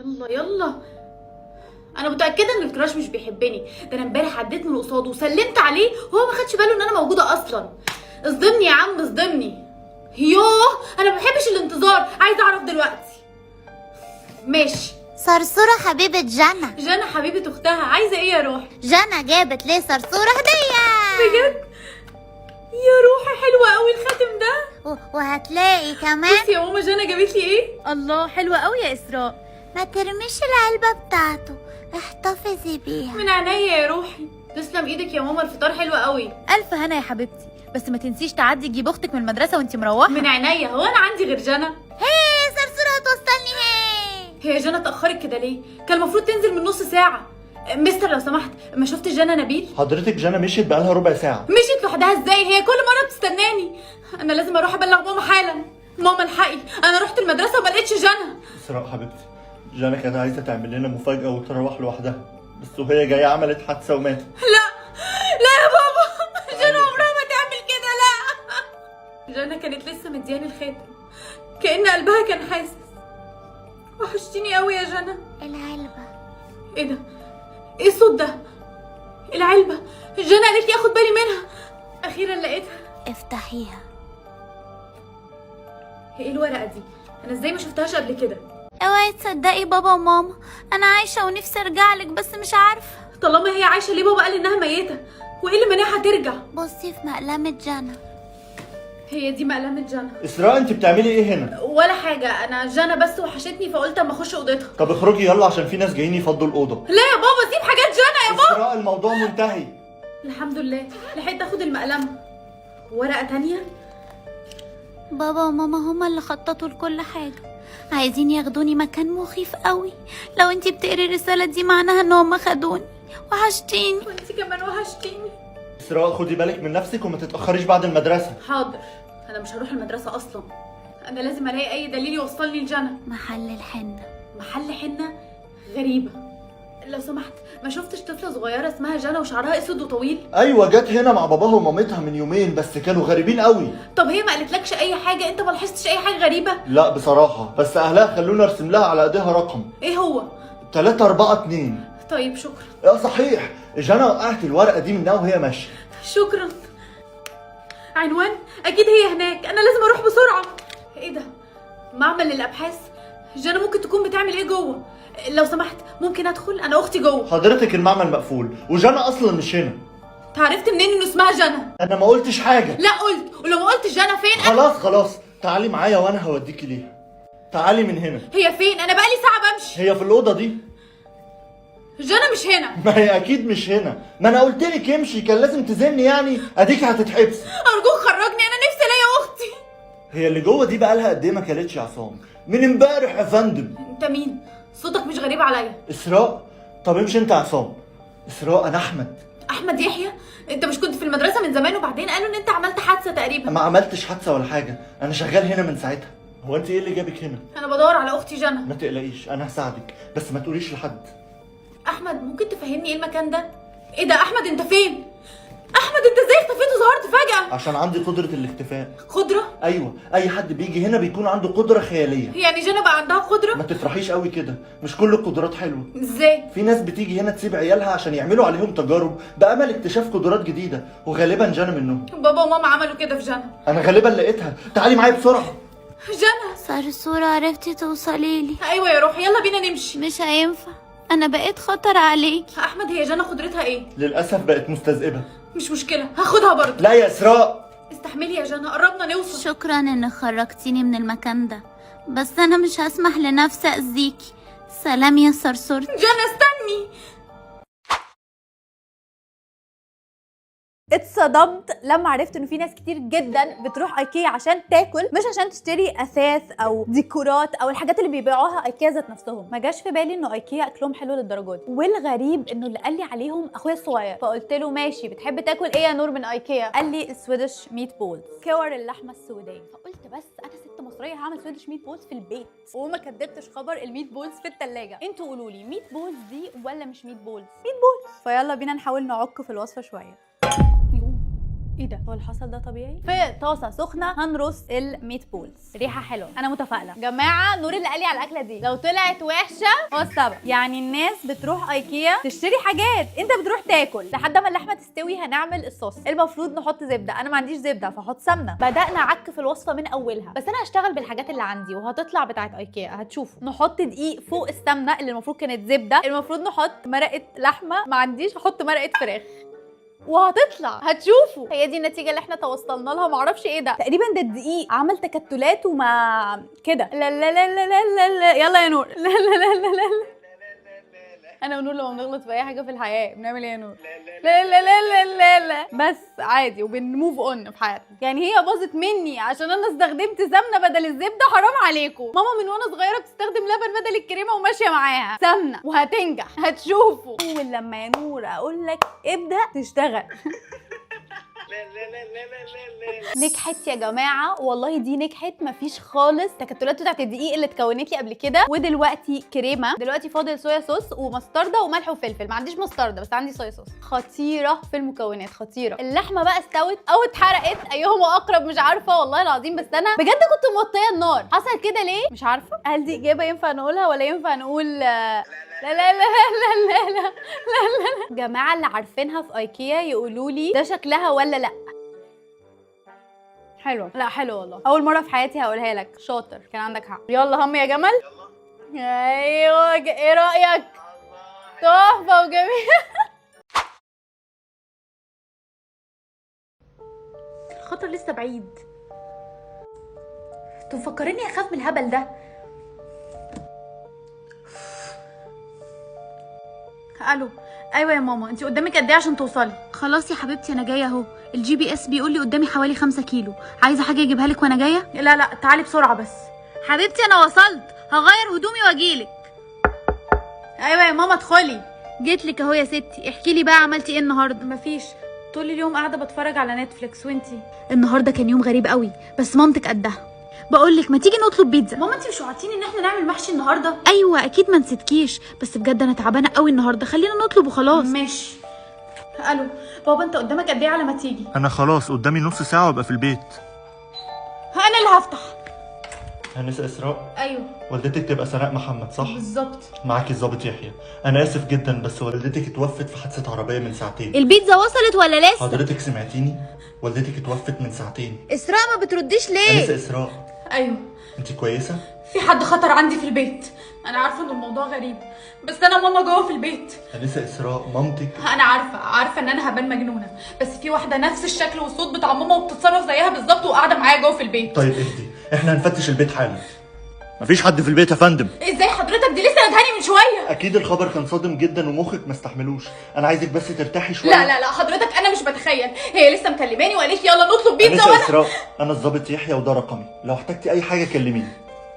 يلا يلا. انا متاكده ان الكراش مش بيحبني، ده انا امبارح عديت من قصاده وسلمت عليه وهو ما خدش باله ان انا موجوده اصلا. اصدمني يا عم اصدمني. يوه انا ما بحبش الانتظار، عايزه اعرف دلوقتي. ماشي. صرصورة حبيبة جنى. جنى حبيبه اختها، عايزه ايه يا روحي؟ جنى جابت ليه صرصورة هدية بجد؟ يا روحي حلوه قوي الخاتم ده. وهتلاقي كمان. بصي يا ماما جنى جابت لي ايه؟ الله حلوة قوي يا إسراء. ما ترميش العلبة بتاعته، احتفظي بيها. من عينيا يا روحي. تسلم ايدك يا ماما، الفطار حلو قوي. ألف هنا يا حبيبتي، بس ما تنسيش تعدي تجيب أختك من المدرسة وانتي مروحة. من عينيا، هو انا عندي غير جنى؟ هي صرصورة هتوصلني. هي جنى اتأخرت كده ليه؟ كان المفروض تنزل من نص ساعة. مستر لو سمحت، ما شفتش جنى نبيل؟ حضرتك جنى مشيت بقالها ربع ساعة. مشيت لوحدها ازاي؟ هي كل مرة بتستناني. انا لازم اروح ابلغ ماما حالا. ماما الحقي، انا رحت المدرسة وما لقيتش جنى. إسراء حبيبتي، جنى كانت عايزة تعمل لنا مفاجأة وتروح لوحدها، بس وهي جاية عملت حادثة وماتت. لا لا يا بابا، جنى عمرها ما تعمل كده، لا. جنى كانت لسه مدياني الخاتم، كأن قلبها كان حاسس. وحشتيني قوي يا جنى. العلبة. ايه ده؟ ايه الصوت ده؟ العلبة. جنى قالت لي اخد بالي منها. اخيرا لقيتها. افتحيها. ايه الورقة دي؟ انا ازاي ما شفتهاش قبل كده؟ اوعي تصدقي بابا وماما، انا عايشة ونفسي ارجعلك بس مش عارفة. طالما هي عايشة ليه بابا قال انها ميتة؟ وايه اللي مانعها ترجع؟ بصي في مقلمة جنى. هي دي مقلمة جنى. إسراء أنت بتعملي إيه هنا؟ ولا حاجة، انا جنى بس وحشتني فقلت اما اخش اوضتها. طب اخرجي يلا عشان في ناس جايين يفضوا الأوضة. لا يا بابا، سيب حاجات جنى يا بابا. إسراء الموضوع منتهي. الحمد لله لحقت اخد المقلمة. ورقة تانية؟ بابا وماما هما اللي خططوا لكل حاجة، عايزين ياخدوني مكان مخيف قوي. لو انتي بتقري الرسالة دي معناها ان هما خدوني. وحشتيني. وانتي كمان وحشتيني. إسراء خدي بالك من نفسك وما تتأخريش بعد المدرسة. حاضر. انا مش هروح المدرسة اصلا، انا لازم الاقي اي دليل يوصلني لجنى. محل الحنة. محل حنة؟ غريبة. لو سمحت، ما شفتش طفلة صغيرة اسمها جنى وشعرها اسود وطويل؟ أيوة جت هنا مع باباها ومامتها من يومين، بس كانوا غريبين قوي. طب هي ما قالتلكش اي حاجة؟ انت ما لاحظتش اي حاجة غريبة؟ لا بصراحة، بس أهلها خلونا أرسم لها على إيديها رقم ايه هو؟ 342. طيب شكرا. يا صحيح، جنى وقعت الورقة دي منها وهي ماشية. شكرا. عنوان؟ اكيد هي هناك، انا لازم اروح بسرعة. ايه ده؟ معمل للابحاث؟ جنى ممكن تكون بتعمل ايه جوه؟ لو سمحت ممكن ادخل؟ انا اختي جوه. حضرتك المعمل مقفول وجنى أصلا مش هنا. عرفت منين انه اسمها جنى؟ أنا ما قلتش حاجة. لا قلت، ولو ما قلتش جنى فين؟ خلاص تعالي معايا وأنا هوديكي ليها. تعالي من هنا. هي فين؟ انا بقالي ساعة بمشي. هي في الأوضة دي. جنى مش هنا. ما هي أكيد مش هنا، ما أنا قلت لك امشي، كان لازم تزني يعني، أديك هتتحبسي. ارجوك خرجني، انا نفسي الاقي اختي. هي اللي جوه دي بقالها قد إيه ما كلتش يا عصام؟ من امبارح يا فندم. انت مين؟ صوتك مش غريب عليا. إسراء؟ طب امشي أنت يا عصام. إسراء أنا أحمد. احمد يحيى؟ انت مش كنت في المدرسه من زمان وبعدين قالوا ان انت عملت حادثه تقريبا؟ ما عملتش حادثة ولا حاجة، أنا شغال هنا من ساعتها. هو أنت إيه اللي جابك هنا؟ انا بدور على اختي جنى. ما تقلقيش أنا هساعدك، بس ما تقوليش لحد. احمد ممكن تفهمني ايه المكان ده؟ ايه ده احمد انت فين؟ احمد انت ازاي اختفيت وظهرت فجاه؟ عشان عندي قدرة الاختفاء. قدره؟ أيوة، أي حد بيجي هنا بيكون عنده قدرة خيالية. يعني جنى بقى عندها ما قدره؟ تفرحيش قوي كده، مش كل القدرات حلوة. ازاي؟ في ناس بتيجي هنا تسيب عيالها عشان يعملوا عليهم تجارب بأمل اكتشاف قدرات جديدة، وغالبا جنى منهم. بابا وماما عملوا كده في جنى. أنا غالبا لقيتها، تعالي معايا بسرعة. جنى. صرصورة عرفتي توصليلي. ايوه يا روحي، يلا بينا نمشي. مش هينفع، انا بقيت خطر عليكي. احمد هي جنى قدرتها ايه؟ للأسف بقت مستذئبة. مش مشكله، هاخدها برضه. لا يا إسراء. استحملي يا جنى، قربنا نوصل. شكرا انك خرجتيني من المكان ده، بس انا مش هسمح لنفسي اذيكي. سلام يا صرصور. جنى استني. اتصدمت لما عرفت انه في ناس كتير جدا بتروح ايكيا عشان تاكل، مش عشان تشتري اثاث او ديكورات او الحاجات اللي بيبيعوها ايكيا ذات نفسهم. ما جاش في بالي انه ايكيا اكلهم حلو للدرجه دي، والغريب انه اللي قال لي عليهم اخويا الصغير. فقلت له ماشي، بتحب تاكل ايه يا نور من ايكيا؟ قال لي السويدش ميت بولز، كور اللحمه السوداء. فقلت بس انا ست مصريه هعمل سويدش ميت بولز في البيت، وما كدبتش خبر الميت بولز في الثلاجه. انتوا قولوا لي ميت بولز دي ولا مش ميت بولز؟ ميت بولز. فيلا بينا نحاول نعك في الوصفه شويه. ايه ده؟ هو اللي حصل ده طبيعي؟ في طاسه سخنه هنرص الميت بولز. ريحه حلوه، انا متفائله. جماعه نور اللي قال لي على الاكله دي لو طلعت وحشه هو السبب. يعني الناس بتروح ايكيا تشتري حاجات، انت بتروح تاكل لحد ما اللحمه تستوي. هنعمل الصوص. المفروض نحط زبده، انا ما عنديش زبده فاحط سمنه. بدانا عك في الوصفه من اولها، بس انا هشتغل بالحاجات اللي عندي وهتطلع بتاعت ايكيا هتشوفوا. نحط دقيق فوق السمنه اللي المفروض كانت زبده. المفروض نحط مرقه لحمه، ما عنديش، هحط مرقه فراخ وهتطلع هتشوفوا. هي دي النتيجه اللي احنا توصلنا لها. معرفش ايه ده، تقريبا ده الدقيق عمل تكتلات وما كده. لا لا لا لا لا لا، يلا يا نور. لا لا لا لا لا. انا ونور لما بنغلط في اي حاجه في الحياه بنعمل ايه يا نور؟ لا لا لا لا لا لا، بس عادي وبنموف اون في حياتنا. يعني هي باظت مني عشان انا استخدمت سمنه بدل الزبده. حرام عليكم. ماما من وانا صغيره بتستخدم لبن بدل الكريمه وماشيه معاها سمنه وهتنجح، هتشوفوا. اول لما يا نور اقول لك ابدا تشتغل. نجحت يا جماعه والله، دي نجحت مفيش خالص. التكتلات بتاعت الدقيق اللي اتكونت لي قبل كده. ودلوقتي كريمه. دلوقتي فاضل صويا صوص ومستردة وملح وفلفل. ما عنديش مستردة بس عندي صويا صوص. خطيره في المكونات، خطيره. اللحمه بقى استوت او اتحرقت، ايهما اقرب مش عارفه والله العظيم. بس انا بجد كنت موطيه النار. حصل كده ليه مش عارفه. هل دي اجابه ينفع نقولها ولا ينفع نقول لا لا لا لا لا لا لا لا. جماعه اللي عارفينها في ايكيا يقولوا لي ده شكلها ولا لا. حلوه. لا حلوه والله، اول مره في حياتي هقولها لك. شاطر، كان عندك حق. يلا هم يا جمل. ايوه ايه رايك؟ تحفه وجميل. الخطر لسه بعيد. انتوا مفكريني اخاف من الهبل ده؟ الو. ايوه يا ماما، انت قدامك قد ايه عشان توصلي؟ خلاص يا حبيبتي انا جايه اهو. الجي بي اس بيقول لي قدامي حوالي 5 كيلو. عايزه حاجه اجيبها لك وانا جايه؟ لا لا تعالي بسرعه بس. حبيبتي انا وصلت، هغير هدومي واجيلك. ايوه يا ماما ادخلي. جيت لك اهو يا ستي. احكي لي بقى عملتي ايه النهارده؟ مفيش، طول اليوم قاعده بتفرج على نتفليكس. وانتي؟ النهارده كان يوم غريب قوي بس مامتك قدها. بقول لك ما تيجي نطلب بيتزا. ماما انت مش وعدتيني ان احنا نعمل محشي النهارده؟ ايوه اكيد ما نسيتكيش، بس بجد انا تعبانه قوي النهارده. خلينا نطلب وخلاص. ماشي. الو بابا، انت قدامك قد ايه على ما تيجي؟ انا خلاص قدامي نص ساعه وابقى في البيت. انا اللي هفتح. هنسى اسراء. ايوه والدتك تبقى سناء محمد صح؟ بالظبط. معاكي الظابط يحيى. انا اسف جدا بس والدتك اتوفت في حادثه عربيه من ساعتين. البيتزا وصلت ولا لسه؟ حضرتك سمعتيني؟ والدتك اتوفت من ساعتين. اسراء ما بترديش ليه؟ انسه اسراء. ايوه. انت كويسه؟ في حد خطر عندي في البيت. انا عارفه ان الموضوع غريب بس انا ماما جوه في البيت. انسه اسراء مامتك. انا عارفه ان انا هبان مجنونه، بس في واحده نفس الشكل والصوت بتاع ماما وبتتصرف زيها بالظبط وقاعده معايا جوه في البيت. طيب اهدي، احنا هنفتش البيت حالا. مفيش حد في البيت يا فندم. ازاي حضرتك؟ دي لسه ندهاني من شويه. اكيد الخبر كان صادم جدا ومخك ما استحملوش. انا عايزك بس ترتاحي شويه. لا لا لا حضرتك انا مش بتخيل. هي لسه مكلماني وقالت لي يلا نطلب بيتزا. انسه وانا اسراء، انا الظابط يحيى وده رقمي، لو احتجتي اي حاجه كلميني.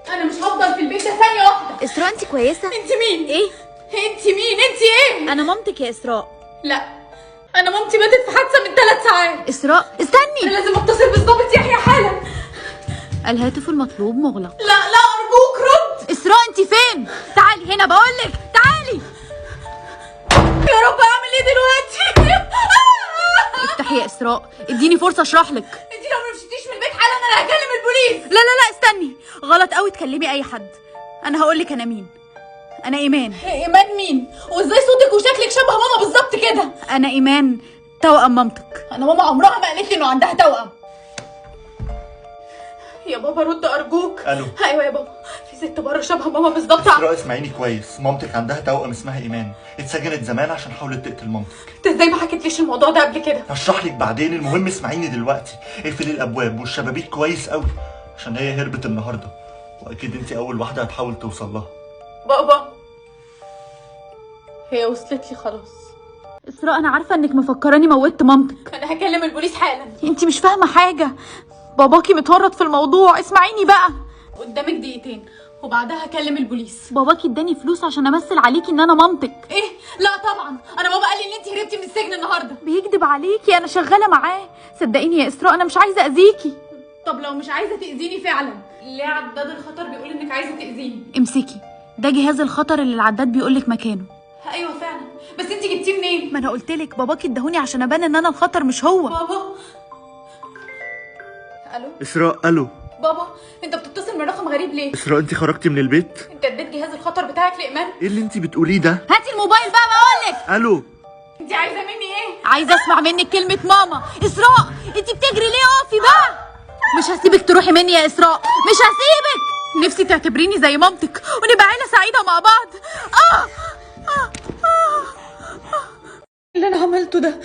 انا مش هفضل في البيت ده ثانيه واحده. اسراء انت كويسه؟ انت مين؟ ايه؟ انت مين؟ انت ايه؟ انا مامتك يا اسراء. لا انا مامتي ماتت في حادثه من 3 ساعات. اسراء استني، انا لازم اتصل بالظابط يحيى حالا. الهاتف المطلوب مغلق. لا ارجوك رد. اسراء انت فين؟ تعالي هنا بقولك، تعالي. يا رب اعمل ايه دلوقتي؟ افتحي يا اسراء، اديني فرصه اشرح لك. انت لو ما مشيتيش من البيت حالا انا هكلم البوليس. لا لا لا استني، غلط قوي تكلمي اي حد. انا هقولك انا مين. انا ايمان. ايمان مين؟ وازاي صوتك وشكلك شبه ماما بالظبط كده؟ انا ايمان توأم مامتك. انا ماما عمرها ما قالت لي انه عندها توأم. يا بابا رد ارجوك. الو. ايوه يا بابا، في ست بره شبه ماما بالظبط. اسراء اسمعيني كويس، مامتك عندها توأم اسمها ايمان، اتسجنت زمان عشان حاولت تقتل مامتك. انت ازاي ما حكيتليش الموضوع ده قبل كده؟ هشرح لك بعدين، المهم اسمعيني دلوقتي. اقفلي الابواب والشبابيك كويس قوي عشان هي هربت النهارده، واكيد انت اول واحده هتحاول توصل لها. بابا هي وصلت لي خلاص. اسراء انا عارفه انك مفكراني موتت مامتك. انا هكلم البوليس حالا. انت مش فاهمه حاجه، باباكي متورط في الموضوع. اسمعيني بقى، قدامك دقيقتين وبعدها هكلم البوليس. باباكي اداني فلوس عشان امثل عليكي ان انا مامتك. ايه؟ لا طبعا، انا بابا قال لي ان انت هربتي من السجن النهارده. بيكذب عليكي، انا شغاله معاه. صدقيني يا اسراء انا مش عايزه اذيكي. طب لو مش عايزه تاذيني فعلا، ليه عداد الخطر بيقول انك عايزه تاذيني؟ امسكي، ده جهاز الخطر اللي العداد بيقولك مكانه. ايوه فعلا، بس انت جبتيه منين؟ ما انا قلتلك باباكي اداهوني عشان ابان ان انا الخطر مش هو. بابا الو اسراء، الو. بابا، انت بتتصل من رقم غريب ليه؟ اسراء، انت خرجتي من البيت؟ انت اديت جهاز الخطر بتاعك لايمان؟ ايه اللي انت بتقوليه ده؟ هاتي الموبايل بقى بقولك. الو. انت عايزه مني ايه؟ عايزه اسمع منك كلمه ماما. اسراء انت بتجري ليه؟ اقفي بقى. مش هسيبك تروحي مني يا اسراء، مش هسيبك. نفسي تعتبريني زي مامتك ونبقى عيله سعيده مع بعض. اللي انا عملته ده.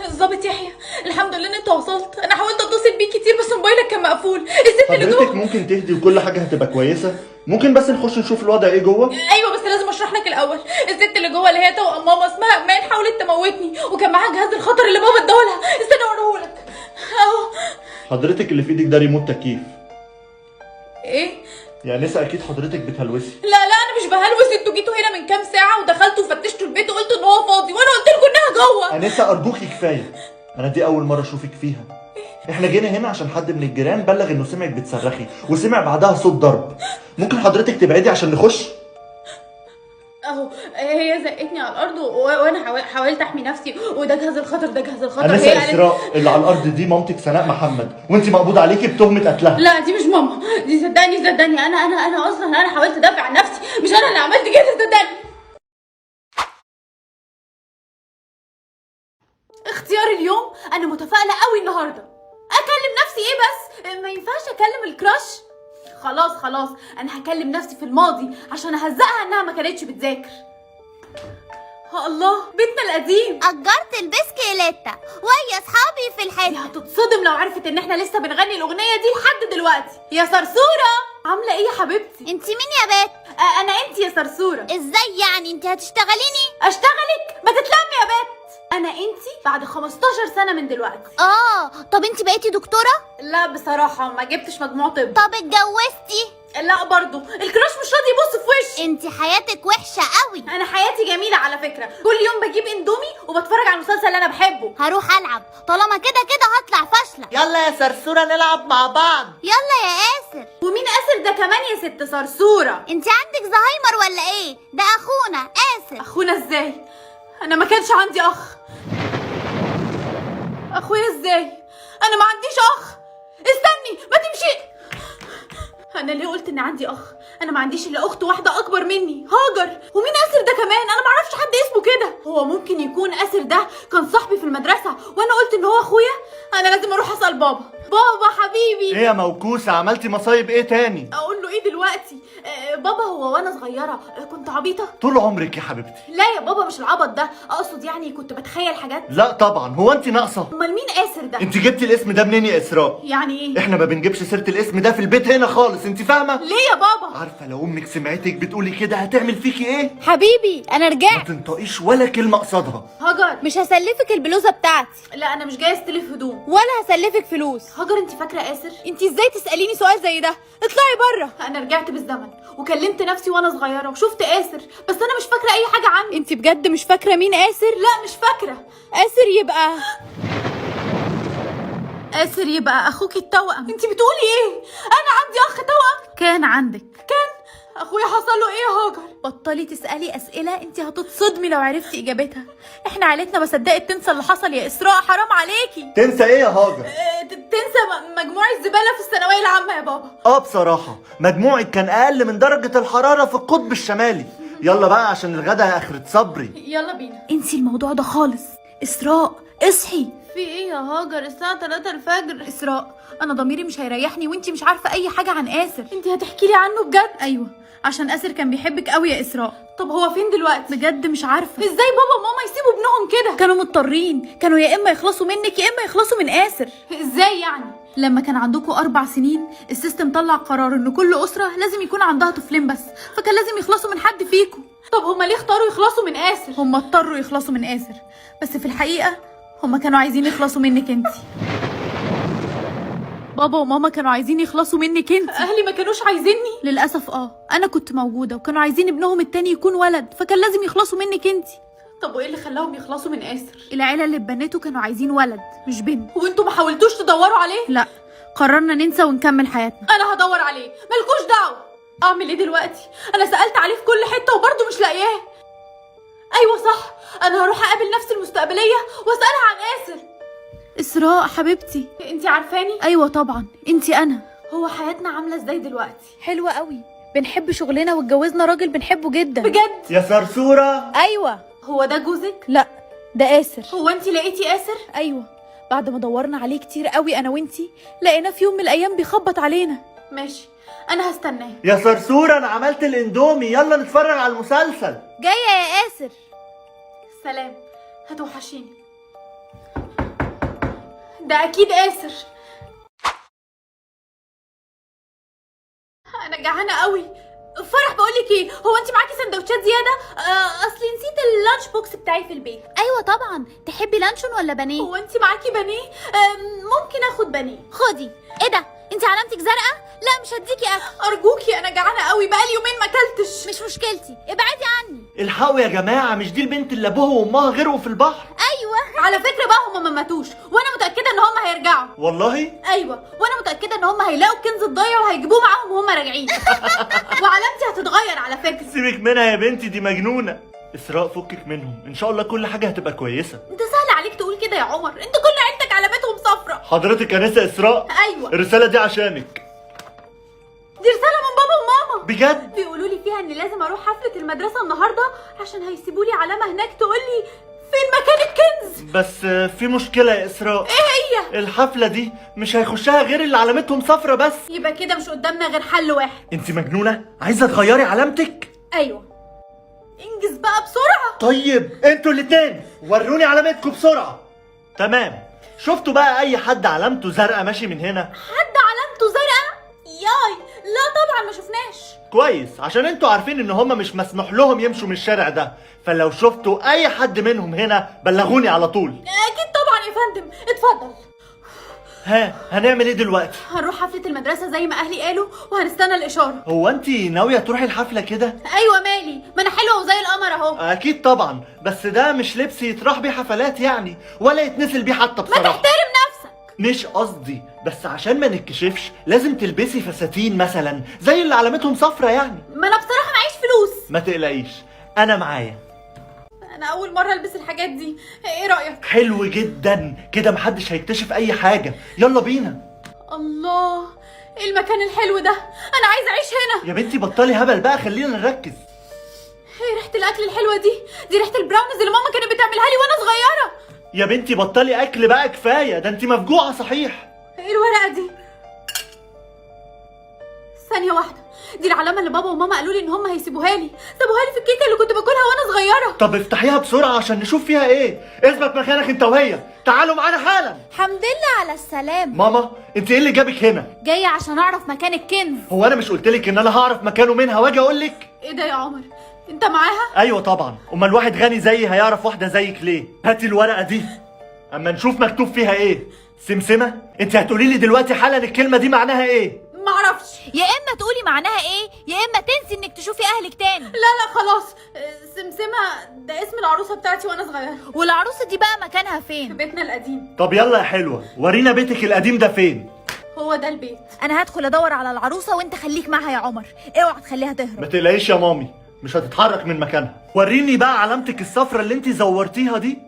الظابط يحيى، الحمد لله ان انت وصلت. انا حاولت اتصل بيك كتير بس موبايلك كان مقفول. الست اللي حضرتك جوه. ممكن تهدي وكل حاجه هتبقى كويسه؟ ممكن بس نخش نشوف الوضع ايه جوه؟ ايوه بس لازم اشرح لك الاول. الست اللي جوه اللي هي توأم ماما اسمها امان حاولت تموتني، وكان معاها جهاز الخطر اللي بابا اداهولها. استنى اوريهولك اهو. حضرتك اللي في ايدك ده ريموت تكييف. ايه؟ يا نسا اكيد حضرتك بتهلوسي. لا انا مش بهلوس. انتوا جيتوا هنا من كام ساعه ودخلتوا وفتشتوا البيت وقلتوا ان هو فاضي، وانا قلت لكم انها جوه. انسه ارجوكي كفايه، انا دي اول مره اشوفك فيها. احنا جينا هنا عشان حد من الجيران بلغ انه سمعك بتصرخي وسمع بعدها صوت ضرب. ممكن حضرتك تبعدي عشان نخش؟ اهو هي زقتني على الارض وانا حاولت احمي نفسي، وده جهاز الخطر، ده جهاز الخطر. انسه هي قالت اسراء اللي على الارض دي مامتك سناء محمد، وانت مقبوض عليكي بتهمه قتلها. لا دي مش ماما، دي صدقني انا اصلا انا حاولت ادافع عن نفسي، مش انا اللي عملت كده صدقني. اختيار اليوم، انا متفائله قوي النهارده. اكلم نفسي ايه بس؟ ما ينفعش اكلم الكراش؟ خلاص انا هكلم نفسي في الماضي عشان اهزقها انها ما كانتش بتذاكر. الله، بيتنا القديم. اجرت البسكليتة ويا اصحابي في دي الحته. هتتصدم لو عرفت ان احنا لسه بنغني الاغنيه دي لحد دلوقتي. يا صرصوره، عامله ايه يا حبيبتي؟ انت مين يا بت؟ انا انت يا صرصوره. ازاي يعني؟ انت هتشتغليني؟ اشتغلك؟ ما تتلمي يا بت. انا انتي بعد 15 سنه من دلوقتي. طب انت بقيتي دكتوره؟ لا بصراحه ما جبتش مجموع طب. طب اتجوزتي؟ لا برضو الكراش مش راضي يبص في وشي. انت حياتك وحشه قوي. انا حياتي جميله على فكره، كل يوم بجيب اندومي وبتفرج على المسلسل اللي انا بحبه. هروح العب، طالما كده هطلع فاشله. يلا يا صرصورة نلعب مع بعض. يلا يا آسر. ومين آسر ده كمان يا ست صرصوره؟ انت عندك زهايمر ولا ايه؟ ده اخونا آسر. اخونا ازاي؟ انا ما كانش عندي اخ. اخويا ازاي؟ انا ما عنديش اخ. استني ما تمشي. انا ليه قلت ان عندي اخ؟ انا ما عنديش الا اخت واحده اكبر مني، هاجر. ومين آسر ده كمان؟ انا ما اعرفش حد اسمه كده. هو ممكن يكون آسر ده كان صاحبي في المدرسه وانا قلت ان هو اخويا. انا لازم اروح اسال بابا. بابا حبيبي. ايه يا موكوسه، عملتي مصايب ايه تاني؟ اقول له ايه دلوقتي؟ بابا هو وانا صغيره كنت عبيطه؟ طول عمرك يا حبيبتي. لا يا بابا مش العبط ده، اقصد يعني كنت بتخيل حاجات. لا طبعا، هو انت ناقصه؟ امال مين آسر ده؟ انت جبتي الاسم ده منين يا اسراء؟ يعني ايه؟ احنا ما بنجيبش سيره الاسم ده في البيت هنا خالص، انت فاهمه؟ ليه يا بابا؟ عارفه لو امك سمعتك بتقولي كده هتعمل فيكي ايه؟ حبيبي انا ما رجعت. تنطقيش ولا كلمه قصادها. هاجر. مش هسلفك البلوزه بتاعتي لا انا مش جايه استلف هدوم. ولا هسلفك فلوس. هاجر انت فاكره آسر؟ انت ازاي تساليني سؤال زي ده؟ اطلعي بره. انا رجعت بالزمن وكلمت نفسي وانا صغيره وشفت آسر، بس انا مش فاكره اي حاجه عنه. انت بجد مش فاكره مين آسر؟ لا مش فاكره. آسر يبقى اخوكي التوأم. انت بتقولي ايه؟ انا عندي اخ توأم؟ كان عندك. كان اخويا حصل له ايه يا هاجر؟ بطلي تسالي اسئله، انت هتتصدمي لو عرفتي اجابتها. احنا عيلتنا ما صدقت تنسى اللي حصل يا اسراء، حرام عليكي. تنسى ايه يا هاجر؟ تنسى مجموع الزباله في الثانويه العامه يا بابا. بصراحه مجموعك كان اقل من درجه الحراره في القطب الشمالي. يلا بقى عشان الغدا اخرة صبري. يلا بينا. انسي الموضوع ده خالص. اسراء اصحي. في ايه يا هاجر؟ الساعه 3 الفجر. اسراء انا ضميري مش هيريحني وانتي مش عارفه اي حاجه عن آسر. انتي هتحكي لي عنه بجد؟ ايوه عشان آسر كان بيحبك قوي يا اسراء. طب هو فين دلوقتي؟ بجد مش عارفه. ازاي بابا وماما يسيبوا ابنهم كده؟ كانوا مضطرين، كانوا يا اما يخلصوا منك يا اما يخلصوا من آسر. ازاي يعني؟ لما كان عندكم 4 سنين السيستم طلع قرار ان كل اسره لازم يكون عندها طفلين بس، فكان لازم يخلصوا من حد فيكم. طب هما ليه اختاروا يخلصوا من آسر؟ هما اضطروا يخلصوا من آسر، بس في الحقيقه هما كانوا عايزين يخلصوا منك انتي. بابا وماما كانوا عايزين يخلصوا منك انت. اهلي ما كانوش عايزيني للاسف. انا كنت موجوده وكانوا عايزين ابنهم التاني يكون ولد، فكان لازم يخلصوا منك انت. طب وايه اللي خلاهم يخلصوا من آسر؟ العيله اللي اتبنته كانوا عايزين ولد مش بنت. وانتوا ما حاولتوش تدوروا عليه؟ لا، قررنا ننسى ونكمل حياتنا. انا هدور عليه، مالكوش دعوه. اعمل ايه دلوقتي؟ انا سالت عليه في كل حته وبرضه مش لاقياه. ايوه صح، انا هروح اقابل نفسي المستقبليه واسالها عن آسر. اسراء حبيبتي، انتي عارفاني؟ ايوه طبعا، انتي انا. هو حياتنا عامله ازاي دلوقتي؟ حلوة قوي، بنحب شغلنا واتجوزنا راجل بنحبه جدا. بجد؟ يا صرصورة. ايوه. هو ده جوزك؟ لا، ده آسر. هو انتي لقيتي آسر؟ ايوه، بعد ما دورنا عليه كتير قوي انا وانتي، لقينا في يوم من الايام بيخبط علينا. ماشي، انا هستناه. يا صرصورة انا عملت الاندومي، يلا نتفرج على المسلسل. جايه يا آسر. سلام، هتوحشيني. ده اكيد آسر. انا جعانه قوي. فرح، بقولك ايه، هو انت معاكي سندوتشات زياده؟ اصلي نسيت اللانش بوكس بتاعي في البيت. ايوه طبعا، تحبي لانشون ولا بانيه؟ هو انت معاكي بانيه؟ ممكن اخد بانيه. خدي. ايه ده، انت علامتك زرقاء؟ لا مش هديكي اكل. ارجوكي، انا جعانه قوي، بقالي يومين ما اكلتش. مش مشكلتي، ابعدي عني. الحقوا يا جماعة، مش دي البنت اللي ابوها وامها غرقوا في البحر؟ ايوه. على فكره بقى، هما ما ماتوش، وانا متاكده ان هما هيرجعوا. والله؟ ايوه، وانا متاكده ان هما هيلاقوا الكنز الضايع وهيجيبوه معاهم وهما راجعين. وعلامتي هتتغير على فكره. سيبك منها يا بنتي، دي مجنونة. اسراء فكك منهم، ان شاء الله كل حاجة هتبقى كويسة. انت سهل عليك تقول كده يا عمر، انت كل عيلتك علامتهم صفرة. حضرتك انسة اسراء، ايوه، الرسالة دي عشانك. دي رساله من بابا وماما. بجد؟ بيقولوا لي فيها اني لازم اروح حفله المدرسه النهارده عشان هيسيبوا لي علامه هناك تقول لي فين مكان الكنز. بس في مشكلة يا اسراء. ايه هي؟ الحفلة دي مش هيخشها غير اللي علامتهم صفرة بس. يبقى كده مش قدامنا غير حل واحد. انت مجنونة؟ عايزة تغيري علامتك؟ ايوه، انجز بقى بسرعه. طيب انتوا الاتنين وروني علامتكم بسرعة. تمام. شفتوا بقى اي حد علامته زرقاء ماشي من هنا؟ حد علامته زرقاء؟ ياي، لا طبعا ما شفناش. كويس، عشان انتوا عارفين ان هما مش مسموح لهم يمشوا من الشارع ده، فلو شفتوا اي حد منهم هنا بلغوني على طول. اكيد طبعا يا فندم، اتفضل. ها، هنعمل ايه دلوقتي؟ هنروح حفله المدرسه زي ما اهلي قالوا وهنستنى الاشاره. هو انت ناوية تروحي الحفلة كده؟ ايوه، مالي، ما انا حلوه وزي القمر اهو. اكيد طبعا، بس ده مش لبس يتراح بيه حفلات يعني، ولا يتنسل بيه حتى ما بصراحة. تحترم نفسك. مش قصدي، بس عشان ما نتكشفش لازم تلبسي فساتين مثلا زي اللي علامتهم صفرة يعني. ما انا بصراحه معيش فلوس. ما تقلقيش، انا معايا. انا اول مره البس الحاجات دي، ايه رايك؟ حلو جدا كده، محدش هيكتشف اي حاجة. يلا بينا. الله، ايه المكان الحلو ده، انا عايزه اعيش هنا. يا بنتي بطلي هبل بقى، خلينا نركز. ايه ريحه الاكل الحلوه دي ريحه البراونيز اللي ماما كانت بتعملها لي وانا صغيره. يا بنتي بطلي اكل بقى، كفاية، ده انتي مفجوعة صحيح. ايه الورقه دي؟ ثانيه واحده، دي العلامه اللي بابا وماما قالوا لي ان هم هيسيبوها لي، سابوها لي في الكيكه اللي كنت باكلها وانا صغيره. طب افتحيها بسرعة عشان نشوف فيها ايه. اثبت مكانك انت وهي، تعالوا معانا حالا. الحمد لله على السلامة. ماما، انت ايه اللي جابك هنا؟ جاية عشان اعرف مكان الكنز. هو انا مش قلتلك ان انا هعرف مكانه منها واجي اقولك؟ ايه ده يا عمر، انت معاها؟ ايوه طبعا، امال واحد غني زيي هيعرف واحده زيك ليه؟ هاتي الورقه دي اما نشوف مكتوب فيها ايه. سمسمه، انت هتقولي لي دلوقتي حالا الكلمه دي معناها ايه؟ معرفش. يا اما تقولي معناها ايه، يا اما تنسي انك تشوفي اهلك تاني. لا خلاص، سمسمة ده اسم العروسه بتاعتي وانا صغيره، والعروسة دي بقى مكانها في فين؟ بيتنا القديم. طب يلا يا حلوه، ورينا بيتك القديم ده فين. هو ده البيت. انا هدخل ادور على العروسة وانت خليك معاها يا عمر، اوعى تخليها ما تهرب. تقلقيش يا مامي، مش هتتحرك من مكانها. وريني بقى علامتك الصفرا اللي انت زورتيها دي.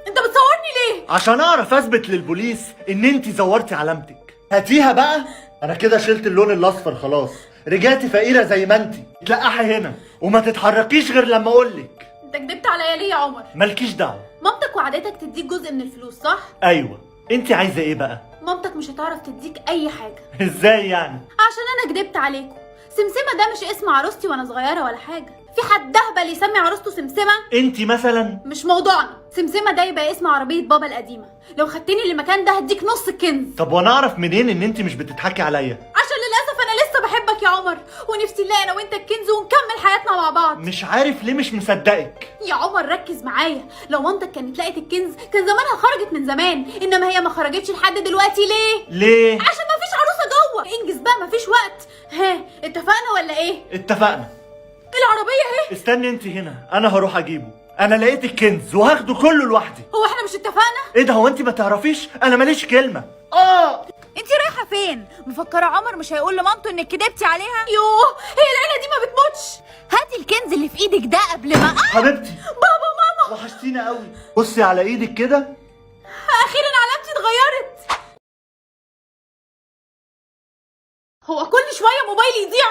انت بتصورني ليه؟ عشان اعرف اثبت للبوليس ان انت زورتي علامتك. هاتيها بقى. انا كده شلت اللون الاصفر خلاص، رجعتي فقيره زي ما انت. تلقحي هنا وما تتحركيش غير لما اقولك. انت كدبت عليا ليه يا عمر؟ مالكيش دعوه. مامتك وعدتك تديك جزء من الفلوس صح؟ ايوه، انت عايزه ايه بقى؟ مامتك مش هتعرف تديك اي حاجه. ازاي يعني؟ عشان انا كدبت عليكم. سمسمة ده مش اسم عروستي وانا صغيره ولا حاجه. في حد اهبل يسمي عروسته سمسمة؟ انت مثلا؟ مش موضوعنا. سمسمة ده يبقى اسم عربيه بابا القديمه. لو خدتني للمكان ده هديك نص الكنز. طب وانا اعرف منين ان انت مش بتضحكي عليا؟ عشان للاسف انا لسه بحبك يا عمر، ونفسي نلاقي انا وانت الكنز ونكمل حياتنا مع بعض. مش عارف ليه مش مصدقك. يا عمر ركز معايا، لو مامتك كانت لقت الكنز كان زمانها خرجت من زمان، انما هي ما خرجتش لحد دلوقتي. ليه؟ ليه؟ عشان ما فيش عروسه جوه. انجز بقى، مفيش وقت. ها، اتفقنا ولا ايه؟ اتفقنا. العربيه اهي. استني انت هنا، انا هروح اجيبه. انا لقيت الكنز وهاخده كله لوحدي. هو احنا مش اتفقنا؟ ايه ده، هو انت ما تعرفيش؟ انا ماليش كلمه. انت رايحة فين؟ مفكرة عمر مش هيقول لمامته انك كدبتي عليها؟ يوه، هي العيله دي ما بتموتش. هاتي الكنز اللي في ايدك ده قبل ما حبيبتي، بابا ماما. وحشتينا قوي. بصي على ايدك كده. اخيرا علامتي اتغيرت. هو كل شويه موبايلي يضيع.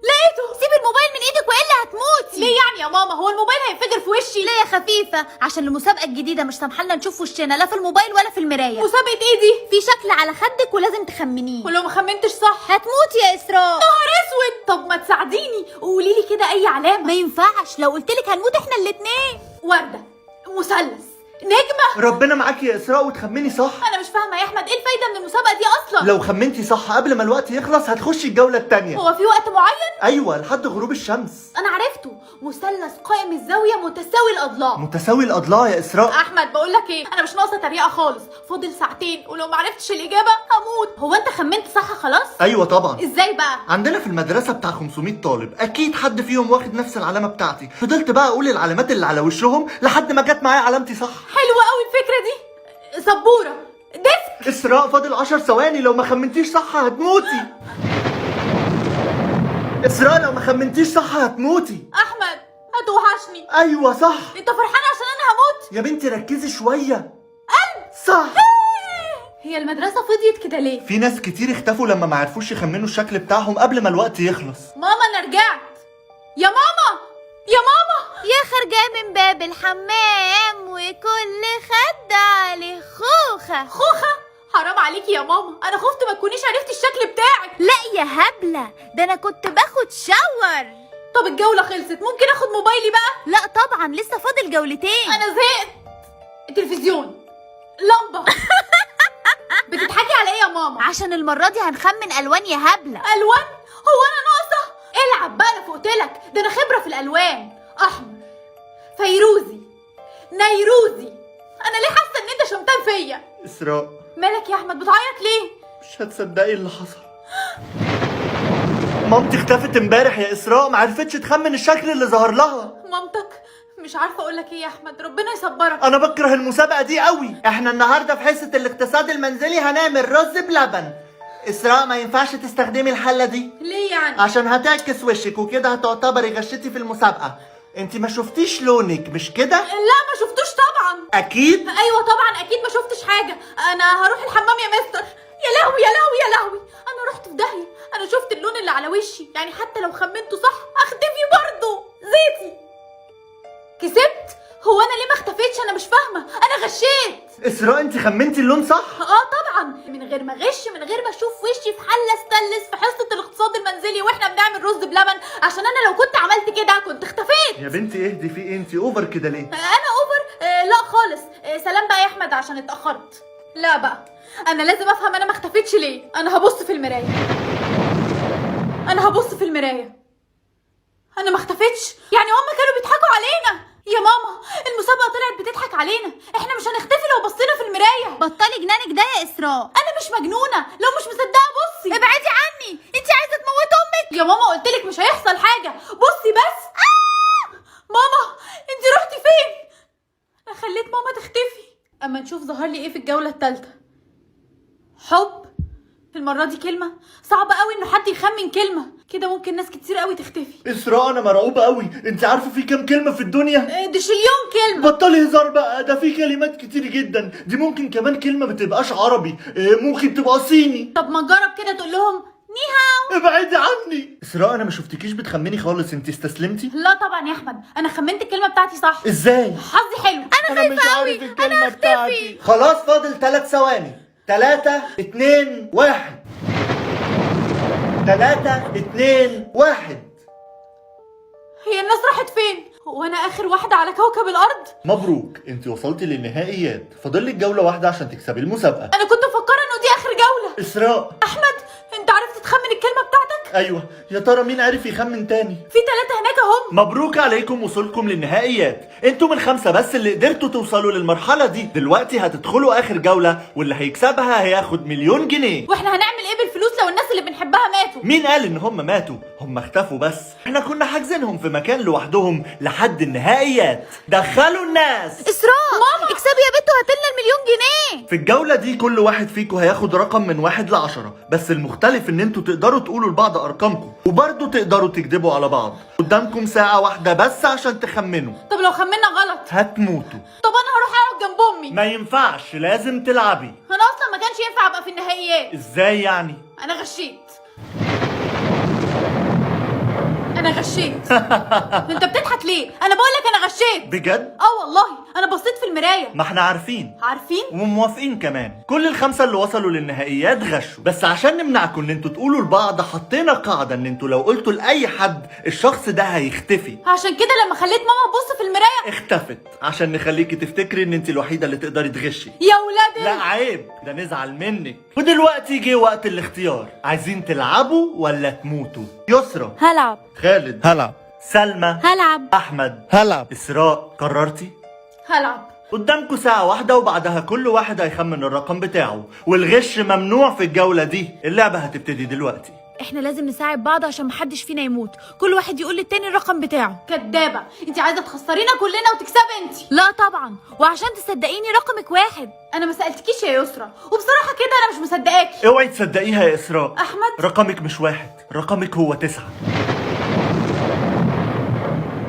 لقيته. سيب الموبايل من ايدك والا هتموتي. ليه يعني يا ماما؟ هو الموبايل هينفجر في وشي؟ ليه يا خفيفه؟ عشان المسابقه الجديده مش سامحالنا نشوف وشنا لا في الموبايل ولا في المرايه. مسابقه ايه دي؟ في شكل على خدك ولازم تخمنيه، ولو ما خمنتش صح هتموتي يا اسراء. نهار اسود. طب ما تساعديني وقولي لي كده اي علامه. ما ينفعش، لو قلتلك هنموت احنا الاتنين. ورده، مثلث، نجمه. ربنا معاكي يا اسراء وتخمني صح. انا مش فاهمه يا احمد، ايه الفايده من المسابقه دي اصلا؟ لو خمنتي صح قبل ما الوقت يخلص هتخشي الجولة التانية. هو في وقت معين؟ ايوه لحد غروب الشمس. انا عرفته، مثلث قائم الزاويه متساوي الاضلاع. متساوي الاضلاع يا اسراء. احمد بقول لك ايه، انا مش ناقصه تريقه خالص. فاضل ساعتين ولو ما عرفتش الاجابه هموت. هو انت خمنت صح خلاص؟ ايوه طبعا. ازاي بقى؟ عندنا في المدرسة بتاع 500 طالب، أكيد حد فيهم واخد نفس العلامة بتاعتي، فضلت بقى أقول العلامات اللي على وشهم لحد ما جت معايا علامتي صح. حلوه قوي الفكره دي. سبوره، ديسك. إسراء فاضل 10 ثواني، لو ما خمنتيش صح هتموتي. إسراء لو ما خمنتيش صح هتموتي. احمد هتوحشني. أيوه صح. انت فرحان عشان انا هموت؟ يا بنتي ركزي شوية. صح. هي المدرسه فضيت كده ليه؟ في ناس كتير اختفوا لما ما عرفوش يخمنوا الشكل بتاعهم قبل ما الوقت يخلص. ماما انا رجعت. يا ماما، يا ماما. يا خارجة من باب الحمام وكل خد عليه خوخة. خوخه؟ حرام عليكي يا ماما، انا خفت ما تكونيش عرفتي الشكل بتاعك. لا يا هبلة، ده انا كنت باخد شاور. طب الجوله خلصت، ممكن اخد موبايلي بقى؟ لا طبعا، لسه فاضل جولتين. انا زهقت. التلفزيون، لمبه. بتضحكي على ايه يا ماما؟ عشان المرة دي هنخمن ألوان يا هبلة. الوان؟ هو انا ناقصه؟ العب بقى، انا فوقتلك، ده انا خبره في الالوان. احمر، فيروزي، نيروزي. انا ليه حاسه ان انت شمتان فيا؟ إسراء مالك يا احمد بتعيط ليه؟ مش هتصدقي اللي حصل. مامتي اختفت امبارح يا إسراء، ما عرفتش تخمن الشكل اللي ظهر لها. مامتك؟ مش عارفه اقول لك ايه يا احمد، ربنا يصبرك. انا بكره المسابقة دي قوي. احنا النهاردة في حصة الاقتصاد المنزلي هنعمل رز بلبن. إسراء ما ينفعش تستخدمي الحلة دي ليه يعني؟ عشان هتعكس وشك وكده هتعتبري غشتي في المسابقة. انت ما شفتيش لونك مش كده؟ لا ما شفتوش طبعا. اكيد. ايوه طبعا اكيد ما شفتش حاجه. انا هروح الحمام يا مستر. يا لهوي يا لهوي يا لهوي، انا رحت في داهيه. انا شفت اللون اللي على وشي، يعني حتى لو خمنته صح اختفي برضه زيتي. كسبت؟ هو انا ليه ما اختفيتش؟ انا مش فاهمه، انا غشيت. إسراء انت خمنتي اللون صح؟ طبعا، من غير ما اغش، من غير ما اشوف وشي في حله ستانلس في حصه الاقتصاد المنزلي واحنا بنعمل رز بلبن، عشان انا لو كنت عملت كده كنت اختفيت. يا بنتي اهدي، في ايه؟ انت اوفر كده ليه؟ انا اوفر؟ لا خالص. سلام بقى يا احمد عشان اتاخرت. لا بقى، انا لازم افهم انا ما اختفيتش ليه. انا هبص في المرايه، انا هبص في المرايه. انا ما اختفيتش، يعني هم كانوا بيضحكوا علينا. يا ماما المسابقه طلعت بتضحك علينا، احنا مش هنختفي لو بصينا في المرايه. بطلي جنانك ده يا إسراء. انا مش مجنونه، لو مش مصدقه بصي. ابعدي عني، انت عايزة تموت أمك. يا ماما قلتلك مش هيحصل حاجه، بصي بس. ماما انت رحتي فين؟ انا خليت ماما تختفي. اما نشوف ظهر لي ايه في الجوله الثالثه. حب. المره دي كلمه صعبه قوي انه حد يخمن كلمه كده، ممكن ناس كتير قوي تختفي. إسراء انا مرعوبة قوي. انت عارفة في كام كلمة في الدنيا؟ دي شليون كلمه. بطلي هزار بقى، ده في كلمات كتير جدا. دي ممكن كمان كلمة بتبقاش عربي، ممكن تبقى صيني. طب ما نجرب كده، تقول لهم نيهاو. ابعدي عني. إسراء انا ما شفتكيش بتخمني خالص، انت استسلمتي؟ لا طبعا يا احمد، انا خمنت الكلمه بتاعتي صح. ازاي؟ حظي حلو. انا مش عارف الكلمة بتاعتي. خلاص فاضل 3 ثواني. 3 2 1. 3 2 1. هي الناس راحت فين؟ هو انا اخر واحده على كوكب الارض؟ مبروك، انت وصلتي للنهائيات. فاضل لك جولة واحدة عشان تكسبي المسابقة. انا كنت مفكره انه دي اخر جوله. إسراء. احمد انت عرفت تخمن الكلمه بتاعتك؟ ايوه، يا ترى مين عرف يخمن تاني؟ في 3 هناك اهم. مبروك عليكم وصولكم للنهائيات. انتوا من 5 بس اللي قدرتوا توصلوا للمرحلة دي. دلوقتي هتدخلوا اخر جولة، واللي هيكسبها هياخد 1,000,000 جنيه. واحنا هنعمل ايه بالفلوس لو الناس اللي بنحبها ماتوا؟ مين قال ان هم ماتوا؟ هم اختفوا بس احنا كنا حاجزينهم في مكان لوحدهم لحد النهائيات. دخلوا الناس. اسراء ماما اكسبي يا بنت وهاتلنا المليون جنيه. في الجولة دي كل واحد فيكم هياخد رقم من 1 ل10، بس المختلف ان انتوا تقدروا تقولوا لبعض ارقامكم وبرضه تقدروا تكذبوا على بعض. قدامكم ساعة واحدة بس عشان تخمنوا. طب لو خمنا غلط؟ هتموتوا. طب انا هروح اقعد جنب امي. ما ينفعش، لازم تلعبي. انا اصلا ما كانش ينفع ابقى في النهائيات. ازاي يعني؟ انا غشيت. انا غشيت. انت بتضحك ليه؟ انا بقول لك انا غشيت. بجد؟ والله انا بصيت في المرايه. ما احنا عارفين عارفين؟ وموافقين كمان. كل ال5 اللي وصلوا للنهائيات غشوا، بس عشان نمنعكم ان انتوا تقولوا لبعض حطينا قاعدة ان انتوا لو قلتوا لأي حد الشخص ده هيختفي. عشان كده لما خليت ماما تبص في المرايه اختفت عشان نخليكي تفتكري ان انت الوحيدة اللي تقدري تغشي. يا ولادي. لا عيب، ده نزعل منك. ودلوقتي جه وقت الاختيار، عايزين تلعبوا ولا تموتوا؟ يسرا هلعب. خالد هلعب. سلمى هلعب. احمد هلعب. اسراء قررتي؟ هلعب. قدامكم ساعة واحدة وبعدها كل واحد هيخمن الرقم بتاعه، والغش ممنوع في الجولة دي. اللعبة هتبتدي دلوقتي. احنا لازم نساعد بعض عشان محدش فينا يموت، كل واحد يقول للتاني الرقم بتاعه. كدابه، انت عايزه تخسرينا كلنا وتكسبي انت. لا طبعا، وعشان تصدقيني رقمك 1. انا ما سالتكيش يا يسرا، وبصراحه كده انا مش مصدقاكي. اوعي تصدقيها يا اسراء. احمد، رقمك مش 1، رقمك هو 9.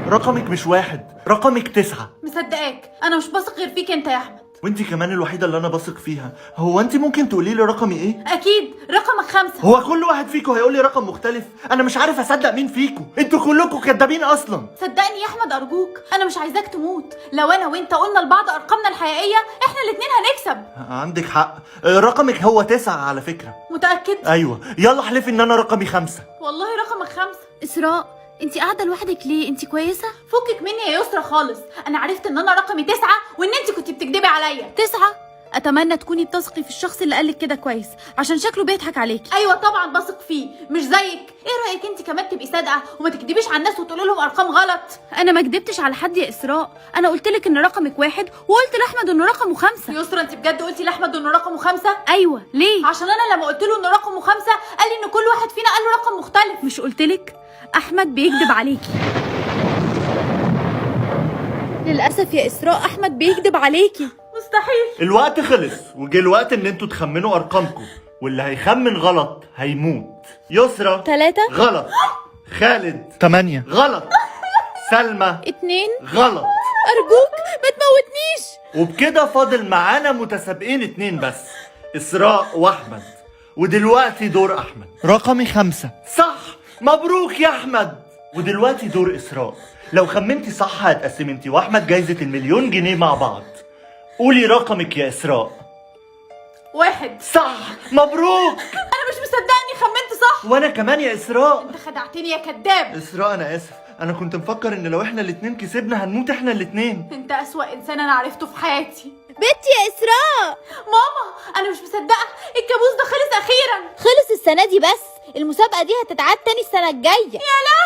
رقمك مش 1، رقمك 9. مصدقاك، انا مش بثق غير فيك انت يا احمد. وانتي كمان الوحيدة اللي انا بثق فيها. هو انتي ممكن تقولي لي رقمي ايه؟ اكيد رقمك 5. هو كل واحد فيكم هيقول لي رقم مختلف؟ انا مش عارف اصدق مين فيكم، انتوا كلكم كدابين اصلا. صدقني يا احمد ارجوك، انا مش عايزاك تموت. لو انا وانت قلنا لبعض ارقامنا الحقيقيه احنا الاتنين هنكسب. عندك حق، رقمك هو 9 على فكرة. متاكد؟ ايوه، يلا احلفي ان انا رقمي 5. والله رقمك 5. اسراء انتي قاعده لوحدك ليه؟ انتي كويسه؟ فكك مني يا يسرا خالص. انا عرفت ان انا رقمي 9 وان انت كنت بتكدبي عليا. 9؟ اتمنى تكوني بتثقي في الشخص اللي قالك كده كويس، عشان شكله بيضحك عليكي. ايوه طبعا بثق فيه، مش زيك. ايه رايك انت كمان تبقي صادقه وما تكدبيش على الناس وتقولي لهم ارقام غلط؟ انا ما كدبتش على حد يا اسراء، انا قلت لك ان رقمك 1 وقلت لاحمد انه رقمه 5. يسرا انت بجد قلتي لاحمد انه رقمه 5؟ ايوه ليه؟ عشان انا لما قلت له انه رقمه 5 قال لي ان كل واحد فينا قال له رقم مختلف. مش قلتلك احمد بيكذب عليكي؟ للاسف يا اسراء احمد بيكذب عليكي. مستحيل. الوقت خلص وجه الوقت ان انتوا تخمنوا ارقامكم، واللي هيخمن غلط هيموت. يسرا 3. غلط. خالد 8. غلط. سلمى 2. غلط. ارجوك ما تموتنيش. وبكده فاضل معانا متسابقين 2 بس، اسراء واحمد. ودلوقتي دور احمد. رقمي 5. صح، مبروك يا احمد. ودلوقتي دور اسراء. لو خمنتي صح هتقسمي انتي واحمد جايزة ال1,000,000 جنيه مع بعض. قولي رقمك يا اسراء. 1. صح، مبروك. انا مش مصدقني خمنت صح. وانا كمان يا اسراء. انت خدعتني يا كذاب. اسراء انا اسف، انا كنت مفكر ان لو احنا الاتنين كسبنا هنموت احنا الاتنين. انت اسوأ انسان انا عرفته في حياتي. بنتي يا اسراء، ماما انا مش مصدقه، الكابوس ده خلص اخيرا. خلص السنه دي بس، المسابقه دي هتتعاد تاني السنه الجايه. يا لهوي.